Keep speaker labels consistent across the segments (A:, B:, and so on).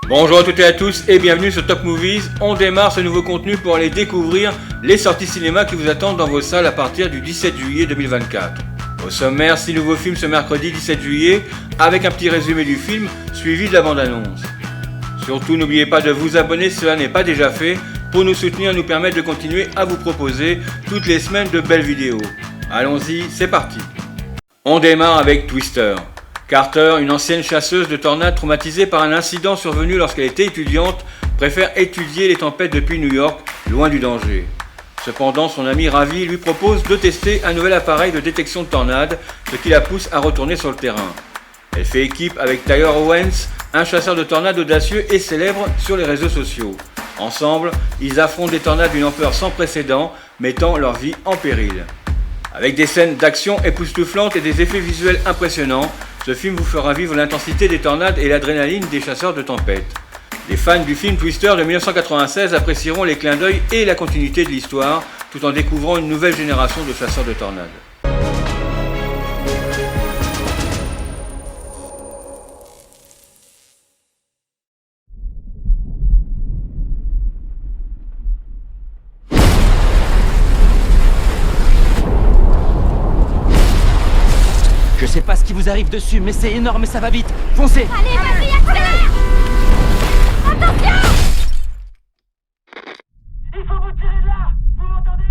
A: Bonjour à toutes et à tous et bienvenue sur Top Movies. On démarre ce nouveau contenu pour aller découvrir les sorties cinéma qui vous attendent dans vos salles à partir du 17 juillet 2024. Au sommaire, 6 nouveaux films ce mercredi 17 juillet avec un petit résumé du film suivi de la bande-annonce. Surtout n'oubliez pas de vous abonner si cela n'est pas déjà fait pour nous soutenir et nous permettre de continuer à vous proposer toutes les semaines de belles vidéos. Allons-y, c'est parti. On démarre avec Twister. Carter, une ancienne chasseuse de tornades traumatisée par un incident survenu lorsqu'elle était étudiante, préfère étudier les tempêtes depuis New York, loin du danger. Cependant, son ami Ravi lui propose de tester un nouvel appareil de détection de tornades, ce qui la pousse à retourner sur le terrain. Elle fait équipe avec Tyler Owens, un chasseur de tornades audacieux et célèbre sur les réseaux sociaux. Ensemble, ils affrontent des tornades d'une ampleur sans précédent, mettant leur vie en péril. Avec des scènes d'action époustouflantes et des effets visuels impressionnants, ce film vous fera vivre l'intensité des tornades et l'adrénaline des chasseurs de tempêtes. Les fans du film Twister de 1996 apprécieront les clins d'œil et la continuité de l'histoire, tout en découvrant une nouvelle génération de chasseurs de tornades.
B: Je sais pas ce qui vous arrive dessus, mais c'est énorme et ça va vite. Foncez!
C: Allez, vas-y, accélère! Attention!
B: Il faut vous tirer de là! Vous m'entendez?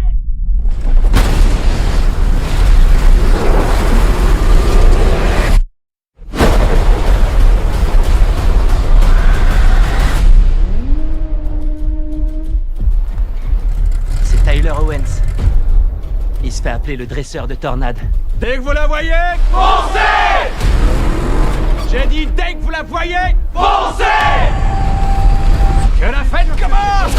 B: C'est Tyler Owens. Il se fait appeler le dresseur de tornades.
D: Dès que vous la voyez, foncez! J'ai dit dès que vous la voyez, foncez! Que la fête commence!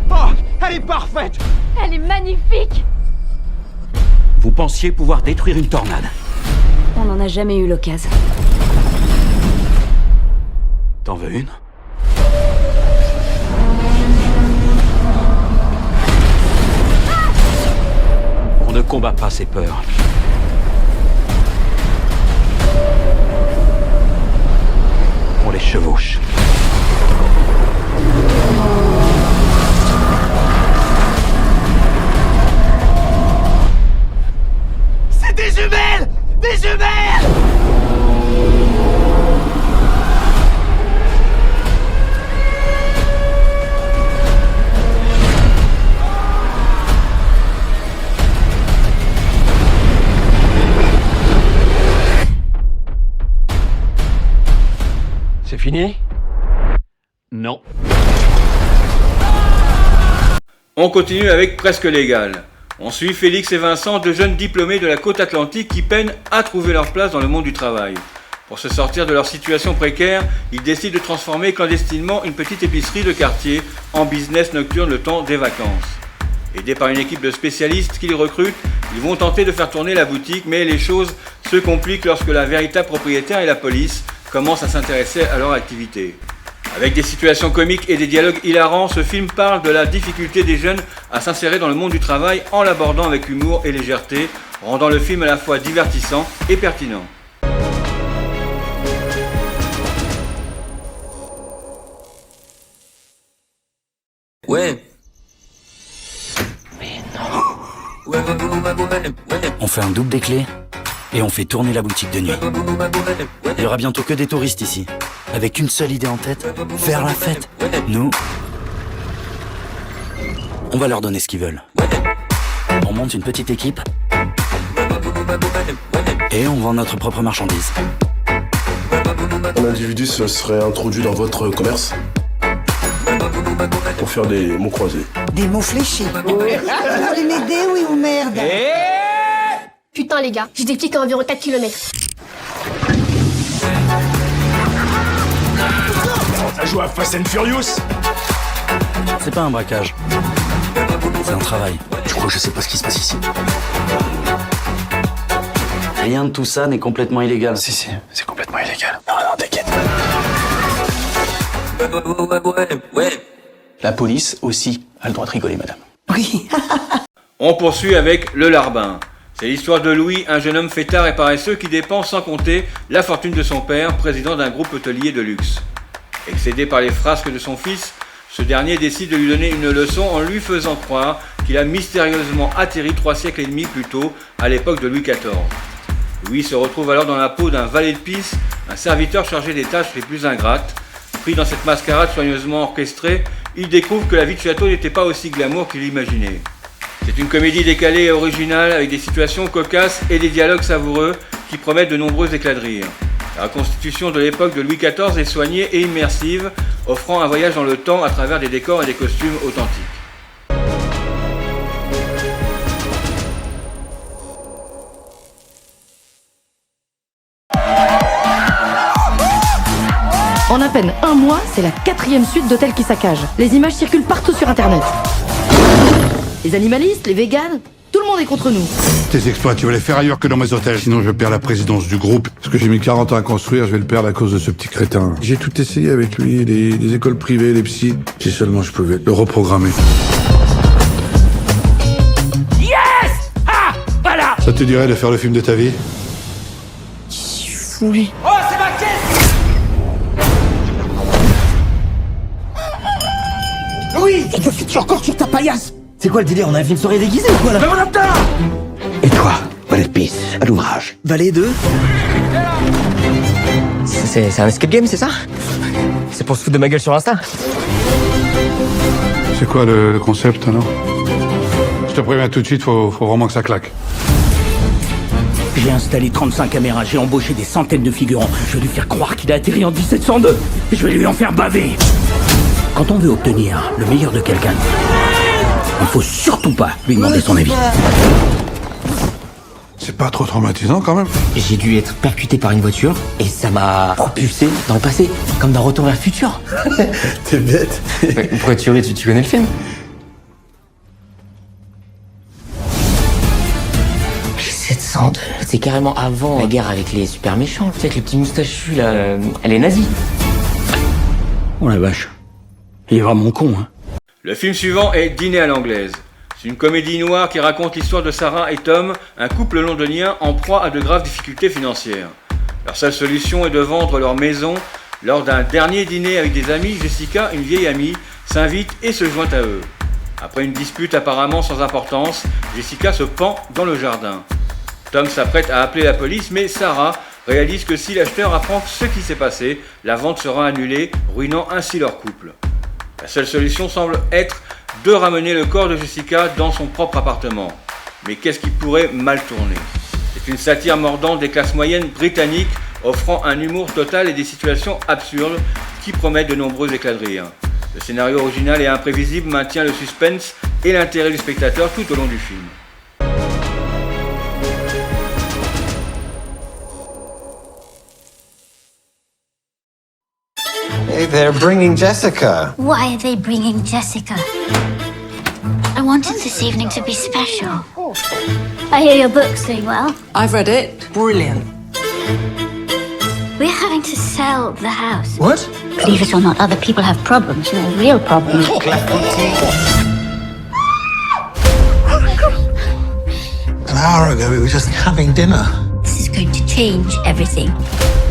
D: Oh, elle est parfaite!
C: Elle est magnifique!
B: Vous pensiez pouvoir détruire une tornade?
C: On n'en a jamais eu l'occasion.
B: T'en veux une? On ne combat pas ses peurs. On les chevauche. C'est des jumelles! Des jumelles!
D: C'est fini?
B: Non.
A: On continue avec Presque Légal. On suit Félix et Vincent, deux jeunes diplômés de la côte atlantique qui peinent à trouver leur place dans le monde du travail. Pour se sortir de leur situation précaire, ils décident de transformer clandestinement une petite épicerie de quartier en business nocturne le temps des vacances. Aidés par une équipe de spécialistes qu'ils recrutent, ils vont tenter de faire tourner la boutique, mais les choses se compliquent lorsque la véritable propriétaire et la police commencent à s'intéresser à leur activité. Avec des situations comiques et des dialogues hilarants, ce film parle de la difficulté des jeunes à s'insérer dans le monde du travail en l'abordant avec humour et légèreté, rendant le film à la fois divertissant et pertinent.
E: Ouais.
F: On fait un double des clés et on fait tourner la boutique de nuit. Il y aura bientôt que des touristes ici, avec une seule idée en tête, faire la fête. Nous, on va leur donner ce qu'ils veulent. On monte une petite équipe et on vend notre propre marchandise.
G: Un individu se serait introduit dans votre commerce pour faire des mots croisés.
H: Des mots fléchés. Vous voulez m'aider, oui ou merde?
I: Putain les gars, j'ai des pics à environ 4 km.
D: Ça joue à Fast and Furious?
F: C'est pas un braquage, c'est un travail.
G: Je crois que je sais pas ce qui se passe ici.
F: Rien de tout ça n'est complètement illégal.
G: Si, c'est complètement illégal. Non, t'inquiète.
J: La police aussi a le droit de rigoler, madame.
H: Oui.
A: On poursuit avec Le Larbin. C'est l'histoire de Louis, un jeune homme fêtard et paresseux qui dépense sans compter la fortune de son père, président d'un groupe hôtelier de luxe. Excédé par les frasques de son fils, ce dernier décide de lui donner une leçon en lui faisant croire qu'il a mystérieusement atterri 3 siècles et demi plus tôt, à l'époque de Louis XIV. Louis se retrouve alors dans la peau d'un valet de pisse, un serviteur chargé des tâches les plus ingrates. Pris dans cette mascarade soigneusement orchestrée, il découvre que la vie de château n'était pas aussi glamour qu'il l'imaginait. C'est une comédie décalée et originale avec des situations cocasses et des dialogues savoureux qui promettent de nombreux éclats de rire. La reconstitution de l'époque de Louis XIV est soignée et immersive, offrant un voyage dans le temps à travers des décors et des costumes authentiques.
J: En à peine un mois, c'est la 4e suite d'hôtels qui saccagent. Les images circulent partout sur Internet. Les animalistes, les véganes, tout le monde est contre nous.
K: Tes exploits, tu vas les faire ailleurs que dans mes hôtels. Sinon, je perds la présidence du groupe. Ce que j'ai mis 40 ans à construire, je vais le perdre à cause de ce petit crétin. J'ai tout essayé avec lui, les écoles privées, les psys. Si seulement je pouvais le reprogrammer.
D: Yes! Ah! Voilà!
K: Ça te dirait de faire le film de ta vie?
J: Oui.
D: Oh, c'est ma caisse!
B: Oui! Et que fais-tu encore sur ta paillasse? C'est quoi le délire? On a fait une soirée déguisée ou quoi là?
F: Et toi, valet de pisse, à l'ouvrage.
B: Valet 2?
E: C'est un escape game, c'est ça? C'est pour se foutre de ma gueule sur Insta?
K: C'est quoi le concept, alors? Je te préviens tout de suite, faut vraiment que ça claque.
F: J'ai installé 35 caméras, j'ai embauché des centaines de figurants. Je vais lui faire croire qu'il a atterri en 1702. Et je vais lui en faire baver. Quand on veut obtenir le meilleur de quelqu'un, il faut surtout pas lui demander son avis.
K: C'est pas trop traumatisant, quand même?
E: J'ai dû être percuté par une voiture et ça m'a propulsé dans le passé, comme dans Retour vers le futur.
G: T'es bête.
E: Pourquoi tu ris? Tu connais le film? 1702. C'est carrément avant la guerre avec les super méchants. Tu sais, avec le petit moustachu là, elle est nazie.
F: Oh la vache. Il est vraiment con, hein.
A: Le film suivant est Dîner à l'anglaise. C'est une comédie noire qui raconte l'histoire de Sarah et Tom, un couple londonien en proie à de graves difficultés financières. Leur seule solution est de vendre leur maison. Lors d'un dernier dîner avec des amis, Jessica, une vieille amie, s'invite et se joint à eux. Après une dispute apparemment sans importance, Jessica se pend dans le jardin. Tom s'apprête à appeler la police, mais Sarah réalise que si l'acheteur apprend ce qui s'est passé, la vente sera annulée, ruinant ainsi leur couple. La seule solution semble être de ramener le corps de Jessica dans son propre appartement. Mais qu'est-ce qui pourrait mal tourner? C'est une satire mordante des classes moyennes britanniques, offrant un humour total et des situations absurdes qui promettent de nombreux éclats de rire. Le scénario original et imprévisible maintient le suspense et l'intérêt du spectateur tout au long du film.
L: Hey, they're bringing Jessica.
C: Why are they bringing Jessica? I wanted this evening to be special. I hear your book's doing well.
J: I've read it. Brilliant.
C: We're having to sell the house.
L: What?
C: Believe it or not, other people have problems, real problems.
L: An hour ago, we were just having dinner.
C: This is going to change everything.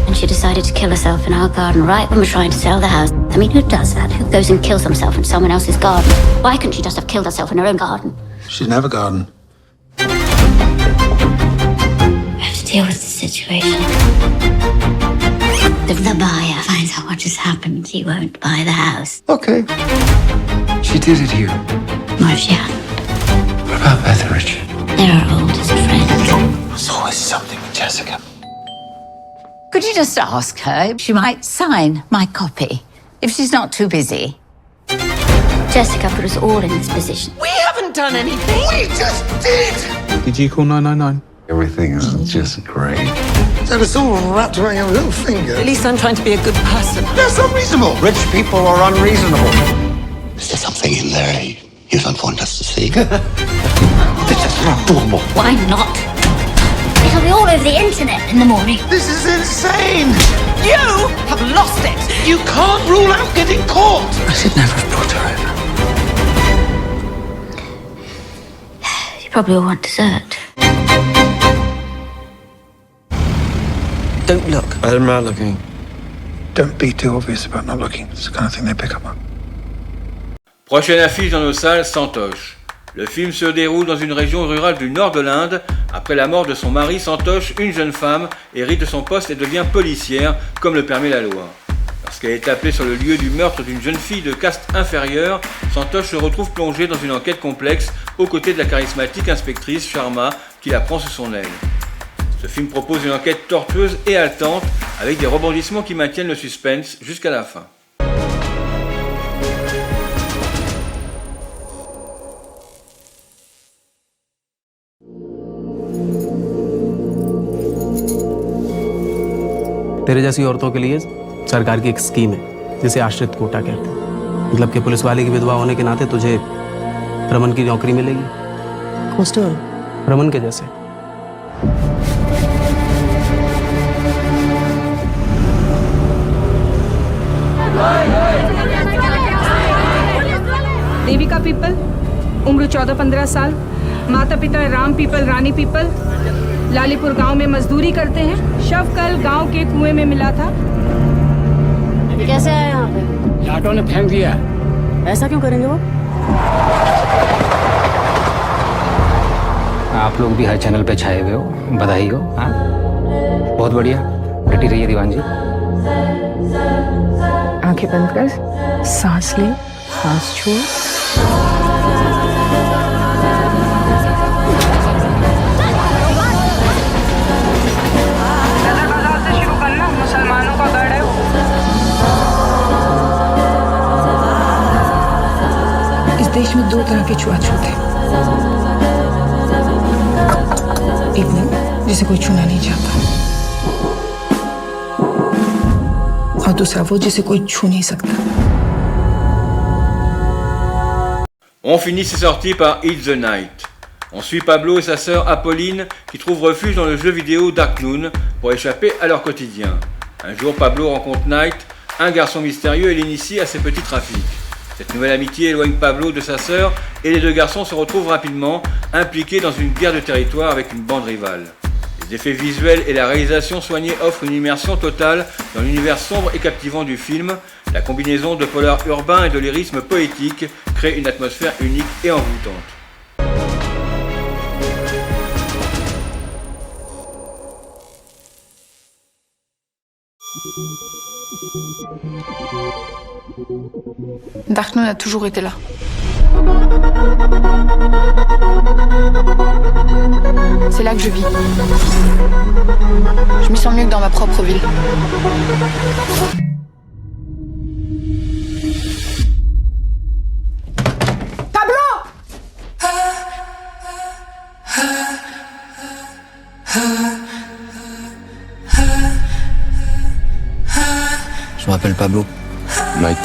C: And she decided to kill herself in our garden right when we're trying to sell the house. I mean, who does that? Who goes and kills himself in someone else's garden? Why couldn't she just have killed herself in her own garden?
L: She didn't have a garden.
C: I have to deal with the situation. If the buyer finds out what just happened, he won't buy the house.
L: Okay. She did it here.
C: What if she hadn't?
L: What about Etheridge?
C: They're our oldest friends.
L: There's always something with Jessica.
M: Could you just ask her if she might sign my copy, if she's not too busy?
C: Jessica put us all in this position.
M: We haven't done anything.
L: We just did!
K: Did you call 999?
L: Everything is just great. So it's all wrapped around your little finger.
J: At least I'm trying to be a good person.
L: That's unreasonable. Rich people are unreasonable. Is there something in there you don't want us to see? This is not normal.
C: Why not? It'll be all over the internet in the morning.
L: This is insane!
M: You have lost it.
L: You can't rule out getting caught! I should never have brought her over.
C: You probably all want dessert.
N: Don't look.
L: I'm not looking.
K: Don't be too obvious about not looking. It's the kind of thing they pick up on.
A: Prochaine affiche dans nos salles, Santosh. Le film se déroule dans une région rurale du nord de l'Inde. Après la mort de son mari, Santosh, une jeune femme, hérite de son poste et devient policière, comme le permet la loi. Lorsqu'elle est appelée sur le lieu du meurtre d'une jeune fille de caste inférieure, Santosh se retrouve plongée dans une enquête complexe aux côtés de la charismatique inspectrice Sharma qui la prend sous son aile. Ce film propose une enquête tortueuse et haletante avec des rebondissements qui maintiennent le suspense jusqu'à la fin.
O: तेरे जैसी औरतों के लिए सरकार की एक स्कीम है जिसे आश्रित कोटा कहते हैं। मतलब कि पुलिस वाले की विधवा होने के नाते तुझे रमन की नौकरी मिलेगी। रमन के जैसे।
P: देविका पीपल, उम्र 14-15 साल, माता पिता राम पीपल, रानी पीपल, लालीपुर गांव में मजदूरी करते हैं। शव कल गांव के कुएं में मिला था।
J: कैसे आया यहाँ पे?
F: लाटों ने फेंक दिया।
J: ऐसा क्यों करेंगे वो?
Q: आप लोग भी हर चैनल पे छाए हुए हो, बधाई हो। हाँ, बहुत बढ़िया, डटी रहिए दीवान जी।
P: आंखें बंद कर, सांस ले, सांस छोड़। मुसलमानों का गढ़ है। इस देश में दो तरह के छुआछूत है। एक वो जिसे कोई छूना नहीं चाहता, और दूसरा वो जिसे कोई छू नहीं सकता।
A: On finit ces sorties par It's the Night. On suit Pablo et sa sœur Apolline qui trouvent refuge dans le jeu vidéo Dark Noon pour échapper à leur quotidien. Un jour, Pablo rencontre Night, un garçon mystérieux, et l'initie à ses petits trafics. Cette nouvelle amitié éloigne Pablo de sa sœur et les deux garçons se retrouvent rapidement impliqués dans une guerre de territoire avec une bande rivale. Les effets visuels et la réalisation soignée offrent une immersion totale dans l'univers sombre et captivant du film. La combinaison de polar urbain et de lyrisme poétique crée une atmosphère unique et envoûtante.
P: Dark Noon a toujours été là. C'est là que je vis. Je m'y sens mieux que dans ma propre ville.
L: Je m'appelle Pablo.
G: Night.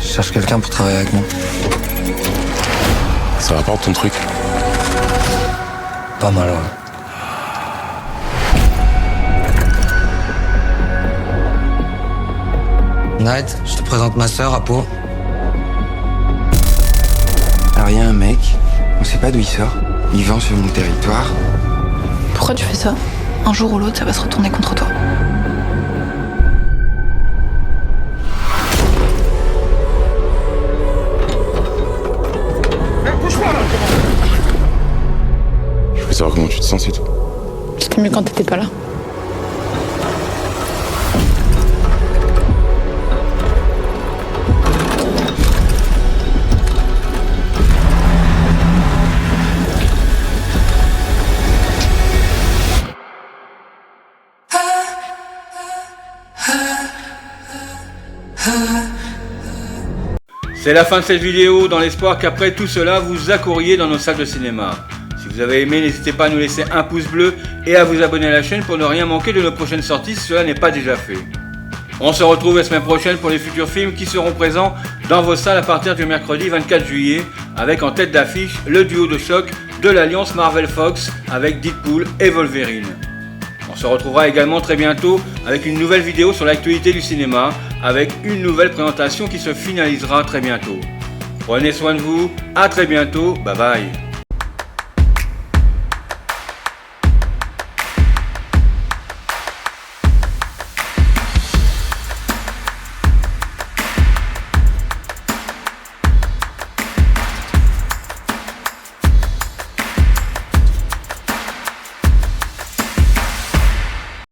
L: Je cherche quelqu'un pour travailler avec moi.
G: Ça rapporte ton truc?
L: Pas mal, ouais. Night, je te présente ma sœur, Apo.
R: Alors il y a un mec, on sait pas d'où il sort, il vend sur mon territoire.
P: Pourquoi tu fais ça? Un jour ou l'autre, ça va se retourner contre toi.
G: Je voulais savoir comment tu te sens, c'est tout.
P: C'était mieux quand t'étais pas là.
A: C'est la fin de cette vidéo, dans l'espoir qu'après tout cela, vous accouriez dans nos salles de cinéma. Si vous avez aimé, n'hésitez pas à nous laisser un pouce bleu et à vous abonner à la chaîne pour ne rien manquer de nos prochaines sorties si cela n'est pas déjà fait. On se retrouve la semaine prochaine pour les futurs films qui seront présents dans vos salles à partir du mercredi 24 juillet, avec en tête d'affiche le duo de choc de l'alliance Marvel-Fox avec Deadpool et Wolverine. On se retrouvera également très bientôt avec une nouvelle vidéo sur l'actualité du cinéma, avec une nouvelle présentation qui se finalisera très bientôt. Prenez soin de vous, à très bientôt, bye bye.